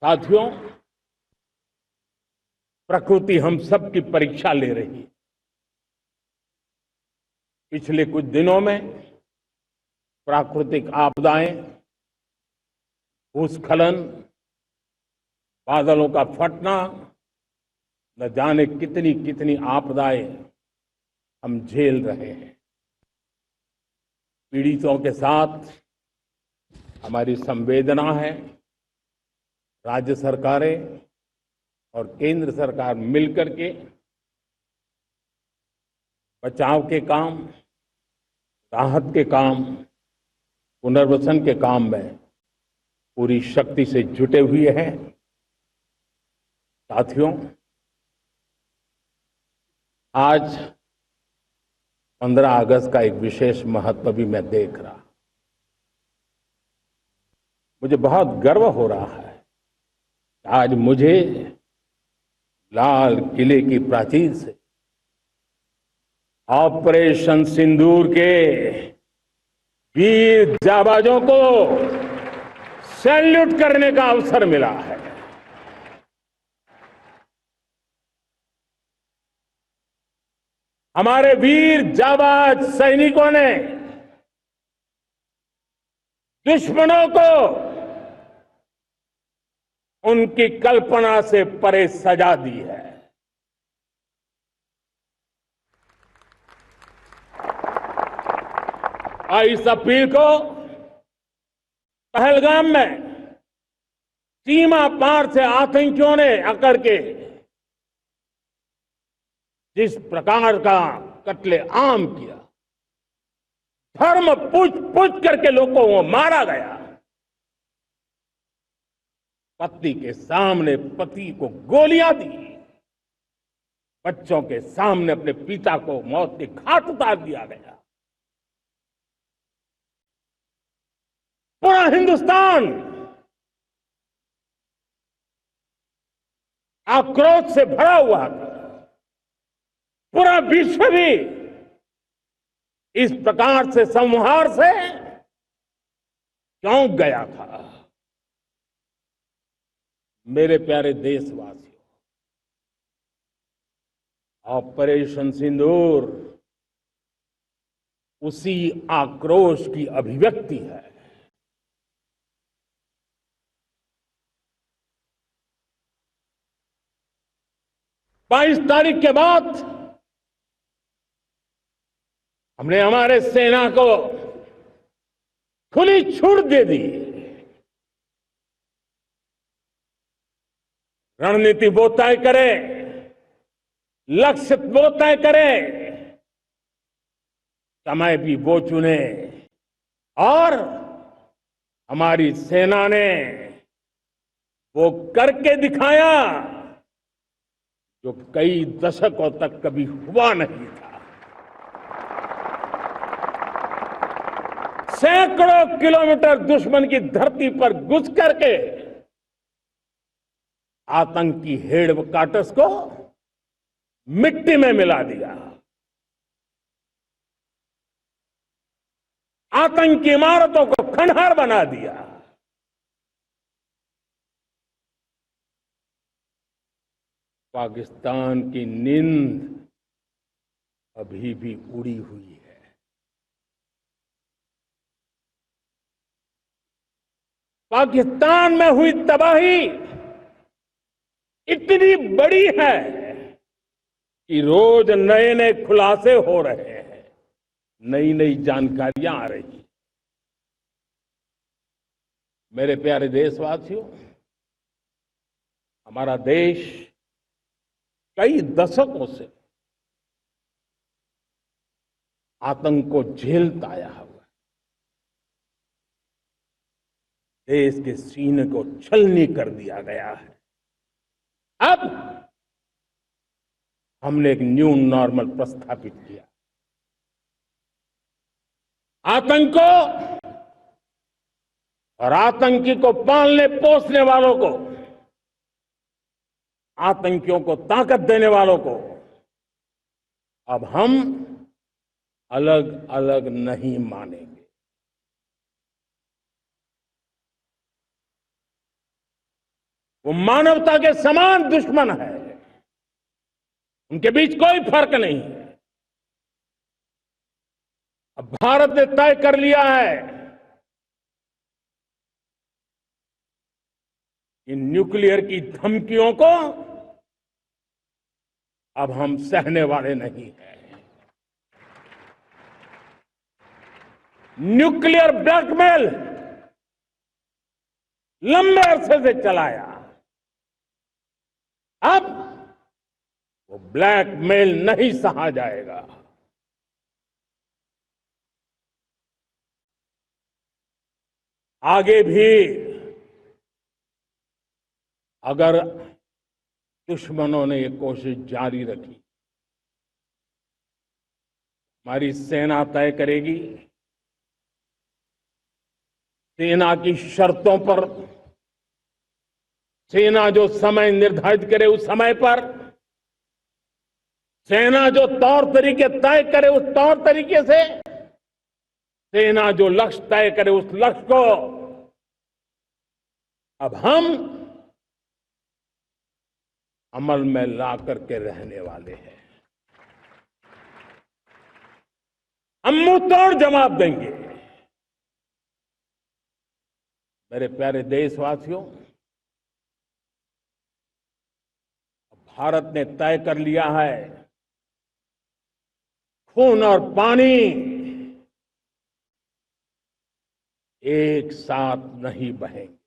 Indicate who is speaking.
Speaker 1: साथियों, प्रकृति हम सब की परीक्षा ले रही है। पिछले कुछ दिनों में प्राकृतिक आपदाएं, भूस्खलन, बादलों का फटना, न जाने कितनी कितनी आपदाएं हम झेल रहे हैं। पीड़ितों के साथ हमारी संवेदना है। राज्य सरकारें और केंद्र सरकार मिलकर के बचाव के काम, राहत के काम, पुनर्वसन के काम में पूरी शक्ति से जुटे हुए हैं। साथियों, आज 15 अगस्त का एक विशेष महत्व भी मैं देख रहा। मुझे बहुत गर्व हो रहा है। आज मुझे लाल किले की प्राचीर से ऑपरेशन सिंदूर के वीर जाबाजों को सैल्यूट करने का अवसर मिला है। हमारे वीर जाबाज सैनिकों ने दुश्मनों को उनकी कल्पना से परे सजा दी है। इस अपील को पहलगाम में सीमा पार से आतंकियों ने आकर के जिस प्रकार का कत्ले आम किया, धर्म पूछ करके लोगों को मारा गया। पत्नी के सामने पति को गोलियां दी, बच्चों के सामने अपने पिता को मौत के घाट उतार दिया गया। पूरा हिंदुस्तान आक्रोश से भरा हुआ था। पूरा विश्व भी इस प्रकार से संहार से चौंक गया था। मेरे प्यारे देशवासियों, ऑपरेशन सिंदूर उसी आक्रोश की अभिव्यक्ति है। बाईस तारीख के बाद हमने हमारे सेना को खुली छूट दे दी। रणनीति वो तय करे, लक्ष्य वो तय करे, समय भी वो चुने, और हमारी सेना ने वो करके दिखाया जो कई दशकों तक कभी हुआ नहीं था। सैकड़ों किलोमीटर दुश्मन की धरती पर घुस करके आतंकी हेडक्वार्टर्स को मिट्टी में मिला दिया। आतंकी इमारतों को खंडहर बना दिया। पाकिस्तान की नींद अभी भी उड़ी हुई है। पाकिस्तान में हुई तबाही इतनी बड़ी है कि रोज नए नए खुलासे हो रहे हैं, नई नई जानकारियां आ रही हैं। मेरे प्यारे देशवासियों, हमारा देश कई दशकों से आतंक को झेलता आया हुआ है। देश के सीने को छलनी कर दिया गया है। अब हमने एक न्यू नॉर्मल प्रस्थापित किया। आतंक को और आतंकी को पालने पोसने वालों को, आतंकियों को ताकत देने वालों को अब हम अलग अलग नहीं मानेंगे। वो मानवता के समान दुश्मन है। उनके बीच कोई फर्क नहीं है। अब भारत ने तय कर लिया है कि न्यूक्लियर की धमकियों को अब हम सहने वाले नहीं हैं। न्यूक्लियर ब्लैकमेल लंबे अरसे से चलाया, अब वो ब्लैकमेल नहीं सहा जाएगा। आगे भी अगर दुश्मनों ने ये कोशिश जारी रखी, हमारी सेना तय करेगी, सेना की शर्तों पर, सेना जो समय निर्धारित करे उस समय पर, सेना जो तौर तरीके तय करे उस तौर तरीके से, सेना जो लक्ष्य तय करे उस लक्ष्य को अब हम अमल में ला करके रहने वाले हैं। हम मुंह तोड़ जवाब देंगे। मेरे प्यारे देशवासियों, भारत ने तय कर लिया है, खून और पानी एक साथ नहीं बहेंगे।